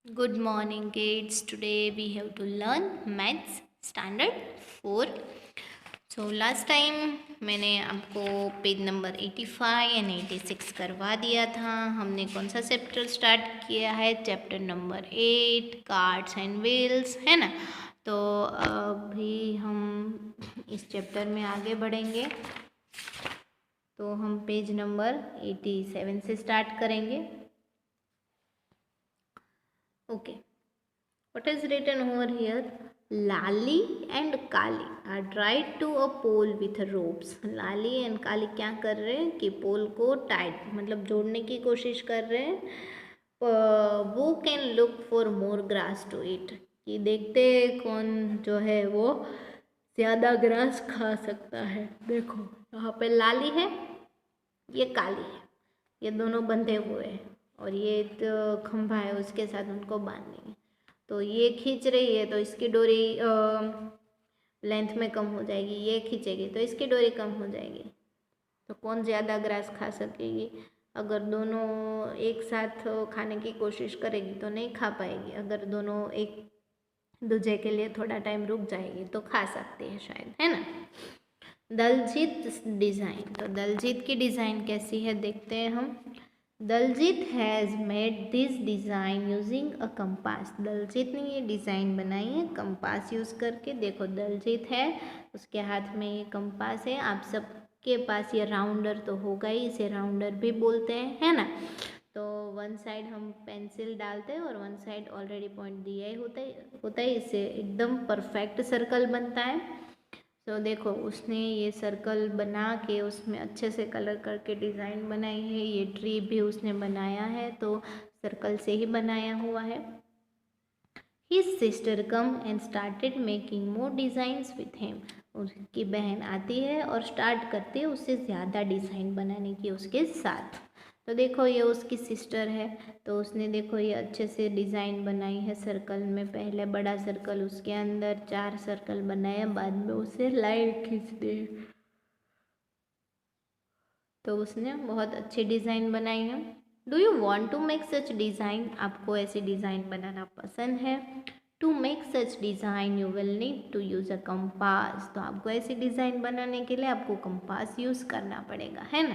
Good morning, kids. Today we have to learn maths standard 4. So last time मैंने आपको page number 85 and 86 करवा दिया था। हमने कौन सा चैप्टर स्टार्ट किया है? Chapter number 8 cards and wheels, है ना। तो अभी हम इस चैप्टर में आगे बढ़ेंगे। तो हम पेज नंबर 87 से स्टार्ट करेंगे। Okay. What is written over here? Lali and Kali are tied to a pole with ropes. Lali and Kali क्या कर रहे हैं कि पोल को टाइट मतलब जोड़ने की कोशिश कर रहे हैं। वो can look for more grass to eat, कि देखते कौन जो है वो ज़्यादा ग्रास खा सकता है। देखो यहाँ पे लाली है, ये काली है, ये दोनों बंधे हुए हैं और ये तो खंभा है, उसके साथ उनको बांधेंगे। तो ये खींच रही है तो इसकी डोरी लेंथ में कम हो जाएगी, ये खींचेगी तो इसकी डोरी कम हो जाएगी। तो कौन ज़्यादा ग्रास खा सकेगी? अगर दोनों एक साथ खाने की कोशिश करेगी तो नहीं खा पाएगी। अगर दोनों एक दूसरे के लिए थोड़ा टाइम रुक जाएगी तो खा सकती है शायद, है ना। दलजीत डिज़ाइन, तो दलजीत की डिज़ाइन कैसी है देखते हैं हम। Daljeet has made this design using a compass. Daljeet ने ये डिज़ाइन बनाई है कंपास यूज़ करके। देखो दलजीत है, उसके हाथ में ये कंपास है। आप सबके पास ये राउंडर तो होगा ही, इसे राउंडर भी बोलते हैं, है ना। तो वन साइड हम पेंसिल डालते हैं और वन साइड ऑलरेडी पॉइंट दिया ही होता है। इससे एकदम परफेक्ट सर्कल बनता है। तो देखो उसने ये सर्कल बना के उसमें अच्छे से कलर करके डिज़ाइन बनाई है। ये ट्री भी उसने बनाया है तो सर्कल से ही बनाया हुआ है। His sister come and started making more designs with him. उसकी बहन आती है और स्टार्ट करती है उससे ज़्यादा डिज़ाइन बनाने की उसके साथ। तो देखो ये उसकी सिस्टर है, तो उसने देखो ये अच्छे से डिज़ाइन बनाई है सर्कल में। पहले बड़ा सर्कल, उसके अंदर 4 सर्कल बनाए, बाद में उसे लाइन खींच दी। तो उसने बहुत अच्छी डिज़ाइन बनाई है। Do you want to make such design? आपको ऐसी डिज़ाइन बनाना पसंद है? To make such design you will need to use a compass. तो आपको ऐसी डिज़ाइन बनाने के लिए आपको कंपास यूज़ करना पड़ेगा, है ना।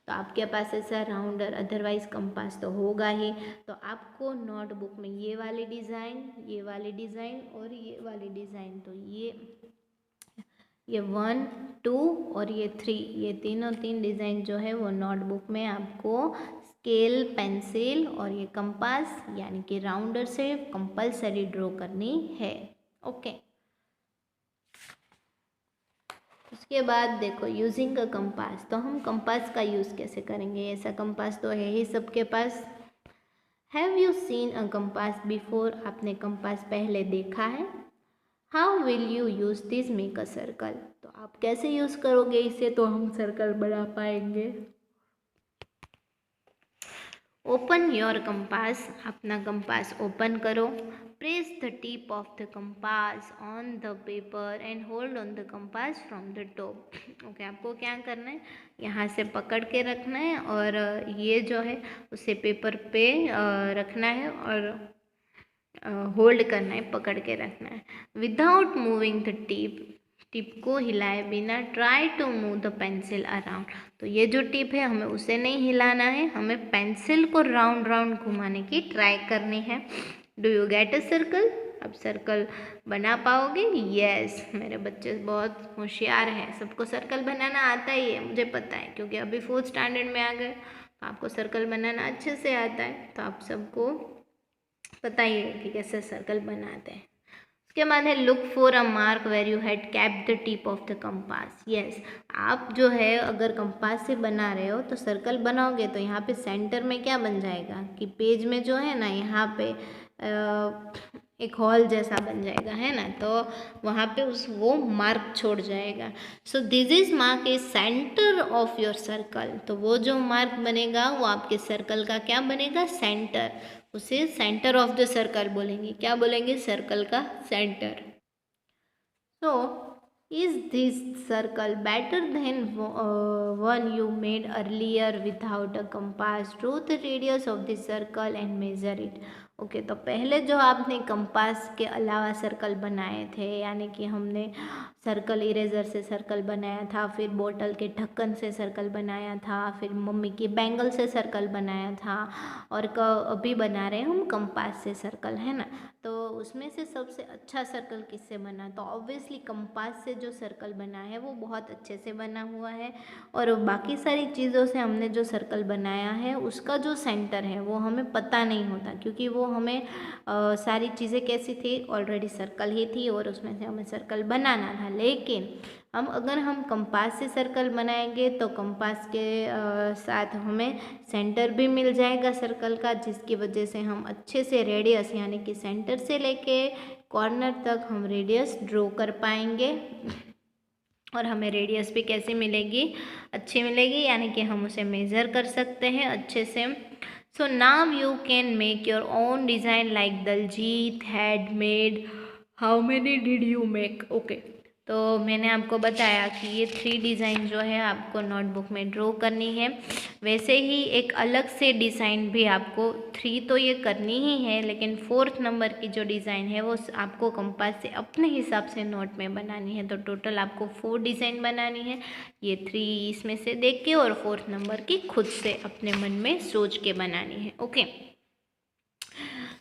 तो आपके पास ऐसा राउंडर अदरवाइज कंपास तो होगा ही। तो आपको नोटबुक में ये वाली डिज़ाइन, ये वाली डिज़ाइन और ये वाली डिज़ाइन, तो ये 1, 2 और ये 3, ये तीन डिज़ाइन जो है वो नोटबुक में आपको स्केल, पेंसिल और ये कंपास यानी कि राउंडर से कंपलसरी ड्रॉ करनी है। ओके। उसके बाद देखो यूजिंग अ कंपास, तो हम कंपास का यूज़ कैसे करेंगे? ऐसा कंपास तो है ही सबके पास। Have you seen a compass before? आपने कंपास पहले देखा है? How will you use this make a circle? तो आप कैसे यूज़ करोगे इसे तो हम सर्कल बना पाएंगे। ओपन योर कंपास, अपना कंपास ओपन करो। Press the tip of the compass on the paper and hold on the compass from the top. Okay, आपको क्या करना है, यहाँ से पकड़ के रखना है और ये जो है उसे पेपर पे रखना है और होल्ड करना है, पकड़ के रखना है। विदाउट मूविंग द टिप को हिलाए बिना try to move the pencil around. तो ये जो टिप है हमें उसे नहीं हिलाना है, हमें पेंसिल को राउंड राउंड घुमाने की ट्राई करनी है। Do you get a circle? अब सर्कल बना पाओगे? यस, मेरे बच्चे बहुत होशियार हैं, सबको सर्कल बनाना आता ही है, मुझे पता है क्योंकि अभी 4th स्टैंडर्ड में आ गए तो आपको सर्कल बनाना अच्छे से आता है। तो आप सबको पता ही है कि कैसे सर्कल बनाते हैं। उसके बाद है look for a mark where you had capped the tip of the compass. Yes, आप जो है अगर कंपास से बना रहे हो तो सर्कल बनाओगे तो यहाँ पे सेंटर में क्या बन जाएगा कि पेज में जो है ना यहाँ पे एक हॉल जैसा बन जाएगा, है ना। तो वहाँ पे वो मार्क छोड़ जाएगा। So this is mark is centre of your circle. तो वो जो मार्क बनेगा वो आपके सर्कल का क्या बनेगा? सेंटर। उसे सेंटर ऑफ द सर्कल बोलेंगे। क्या बोलेंगे? सर्कल का centre. So is this circle better than one you made earlier without a compass? Draw the radius of this circle and measure it. Okay, तो पहले जो आपने कंपास के अलावा सर्कल बनाए थे, यानी कि हमने सर्कल इरेज़र से सर्कल बनाया था, फिर बोतल के ढक्कन से सर्कल बनाया था, फिर मम्मी की बैंगल से सर्कल बनाया था, और अभी बना रहे हैं हम कंपास से सर्कल, है ना। तो उसमें से सबसे अच्छा सर्कल किससे बना, तो ऑब्वियसली कंपास से जो सर्कल बना है वो बहुत अच्छे से बना हुआ है। और बाकी सारी चीज़ों से हमने जो सर्कल बनाया है उसका जो सेंटर है वो हमें पता नहीं होता, क्योंकि वो हमें सारी चीज़ें कैसी थी, ऑलरेडी सर्कल ही थी और उसमें से हमें सर्कल बनाना था। लेकिन अगर हम कंपास से सर्कल बनाएंगे तो कंपास के साथ हमें सेंटर भी मिल जाएगा सर्कल का, जिसकी वजह से हम अच्छे से रेडियस, यानी कि सेंटर से लेके कॉर्नर तक हम रेडियस ड्रॉ कर पाएंगे। और हमें रेडियस भी कैसे मिलेगी, अच्छी मिलेगी, यानी कि हम उसे मेज़र कर सकते हैं अच्छे से। So now you can make your own design like Daljeet had made. How many did you make? Okay, तो मैंने आपको बताया कि ये 3 डिज़ाइन जो है आपको नोटबुक में ड्रॉ करनी है। वैसे ही एक अलग से डिज़ाइन भी आपको 3 तो ये करनी ही है, लेकिन 4th नंबर की जो डिज़ाइन है वो आपको कंपास से अपने हिसाब से नोट में बनानी है। तो टोटल आपको 4 डिज़ाइन बनानी है, ये 3 इसमें से देख के, और 4th नंबर की खुद से अपने मन में सोच के बनानी है। Okay,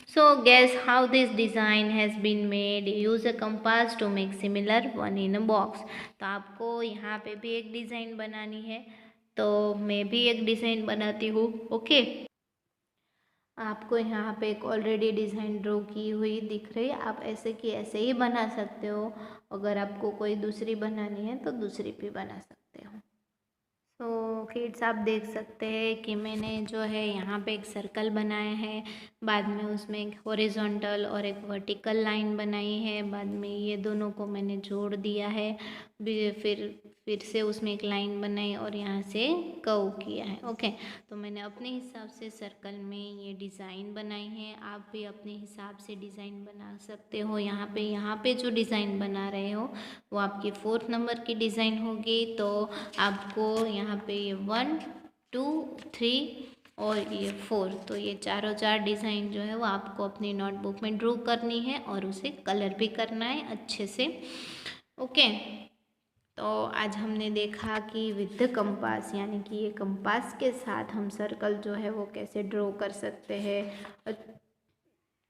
so guess how this design has been made. Use a compass to make similar one in a box. तो आपको यहाँ पे भी एक डिज़ाइन बनानी है, तो मैं भी एक डिज़ाइन बनाती हूँ। ओके, आपको यहाँ पे एक ऑलरेडी डिज़ाइन ड्रॉ की हुई दिख रही है, आप ऐसे की ऐसे ही बना सकते हो। अगर आपको कोई दूसरी बनानी है तो दूसरी भी बना सकते हो। तो किड्स आप देख सकते हैं कि मैंने जो है यहाँ पे एक सर्कल बनाया है, बाद में उसमें एक हॉरिजॉन्टल और एक वर्टिकल लाइन बनाई है, बाद में ये दोनों को मैंने जोड़ दिया है, फिर से उसमें एक लाइन बनाई और यहाँ से कर्व किया है। ओके, तो मैंने अपने हिसाब से सर्कल में ये डिज़ाइन बनाई है, आप भी अपने हिसाब से डिज़ाइन बना सकते हो। यहाँ पे जो डिज़ाइन बना रहे हो वो आपकी 4th नंबर की डिज़ाइन होगी। तो आपको यहाँ पे ये 1 2 3 और ये 4, तो ये चारों 4 डिज़ाइन जो है वो आपको अपनी नोटबुक में ड्रॉ करनी है और उसे कलर भी करना है अच्छे से। ओके, तो आज हमने देखा कि विद द कंपास, यानी कि ये कंपास के साथ हम सर्कल जो है वो कैसे ड्रॉ कर सकते हैं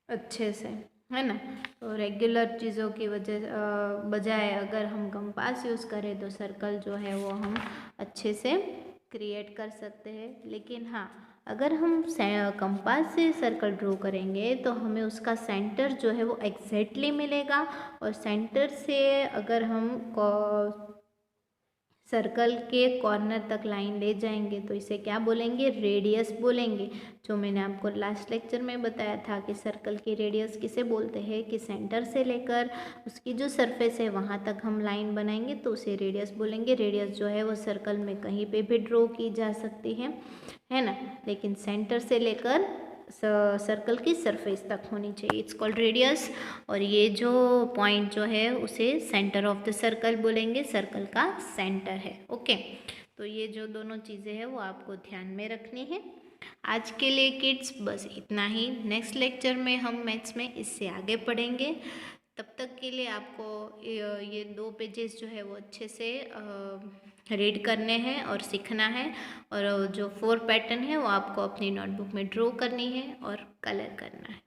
अच्छे से, है ना। तो रेगुलर चीज़ों की बजाय अगर हम कंपास यूज़ करें तो सर्कल जो है वो हम अच्छे से क्रिएट कर सकते हैं। लेकिन हाँ, अगर हम कंपास से सर्कल ड्रॉ करेंगे तो हमें उसका सेंटर जो है वो एग्जैक्टली मिलेगा, और सेंटर से अगर हम सर्कल के कॉर्नर तक लाइन ले जाएंगे तो इसे क्या बोलेंगे, रेडियस बोलेंगे। जो मैंने आपको लास्ट लेक्चर में बताया था कि सर्कल की रेडियस किसे बोलते हैं, कि सेंटर से लेकर उसकी जो सरफेस है वहाँ तक हम लाइन बनाएंगे तो उसे रेडियस बोलेंगे। रेडियस जो है वो सर्कल में कहीं पे भी ड्रॉ की जा सकती है ना, लेकिन सेंटर से लेकर सर्कल की सरफेस तक होनी चाहिए, इट्स कॉल्ड रेडियस। और ये जो पॉइंट जो है उसे सेंटर ऑफ द सर्कल बोलेंगे, सर्कल का सेंटर है। ओके, तो ये जो दोनों चीज़ें हैं वो आपको ध्यान में रखनी है। आज के लिए किड्स बस इतना ही, नेक्स्ट लेक्चर में हम मैथ्स में इससे आगे पढ़ेंगे। तब तक के लिए आपको ये 2 पेजेस जो है वो अच्छे से रीड करने हैं और सीखना है, और जो 4 पैटर्न है वो आपको अपनी नोटबुक में ड्रॉ करनी है और कलर करना है।